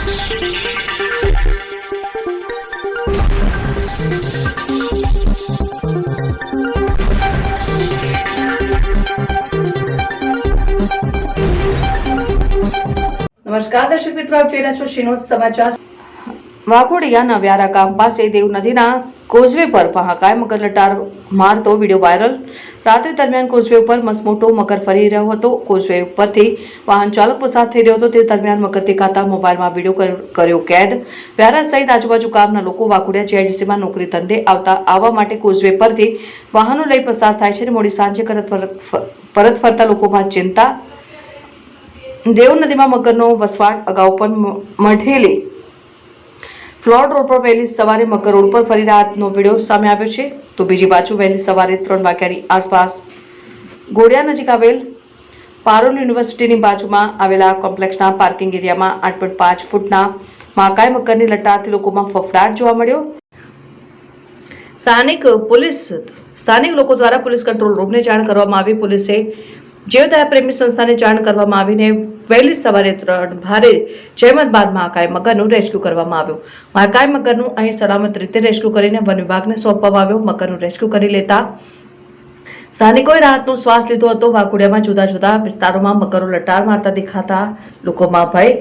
નમસ્કાર દર્શક મિત્રો, આપ જોઈ રહ્યા છો શિનોર સમાચાર। વાઘોડિયાના વ્યારા ગામ પાસે દેવ નદીના કોઝવે પર મહાકાય મગર લટાર મારતો વિડીયો વાયરલ। રાત્રિ દરમિયાન કોઝવે ઉપર મસમોટો મગર ફરી રહ્યો હતો। કોઝવે ઉપરથી વાહન ચાલક પસાર થઈ રહ્યો હતો, તે દરમિયાન મગર દેખાતા મોબાઈલમાં વિડીયો કર્યો કેદ। વ્યારા સહિત આજુબાજુ ગામના લોકો વાઘોડિયા જીઆઈડીસીમાં નોકરી ધંધે આવવા માટે કોઝવે પરથી વાહનો લઈ પસાર થાય છે। મોડી સાંજે પરત ફરતા લોકોમાં ચિંતા। દેવ નદીમાં મગરનો વસવાટ અગાઉ પણ મઢેલી ફ્લોડ રોડ પર વહેલી સવારે મગર રોડ પર ફરી રાતનો વિડીયો સામે આવ્યો છે, તો બીજી બાજુ વહેલી સવારે 3 વાગ્યાની આસપાસ ઘોડિયા નજીક આવેલ પારોલ યુનિવર્સિટીની બાજુમાં આવેલા કોમ્પ્લેક્સના પાર્કિંગ એરિયામાં 8.5 ફૂટના મહાકાય મગરની લટારથી લોકોમાં ફફડાટ જોવા મળ્યો। સ્થાનિક લોકો દ્વારા પોલીસ કંટ્રોલ રૂમને જાણ કરવામાં આવી। પોલીસે જીવદયા પ્રેમી સંસ્થાને જાણ કરવામાં આવીને વહેલી સવારે 3 ભારે જહેમત બાદ મહાકાય મગરનું રેસ્ક્યુ કરવામાં આવ્યું। મહાકાય મગરનું અહીં સલામત રીતે રેસ્ક્યુ કરીને વન વિભાગને સોંપવામાં આવ્યો। મગરનું રેસ્ક્યુ કરી લેતા સ્થાનિકોએ રાહતનો શ્વાસ લીધો હતો। વાઘોડિયામાં જુદા જુદા વિસ્તારોમાં મગરો લટાર મારતા દેખાતા લોકોમાં ભય।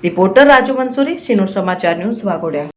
રિપોર્ટર રાજુ મંસૂરી, શિનોર સમાચાર ન્યૂઝ, વાઘોડિયા।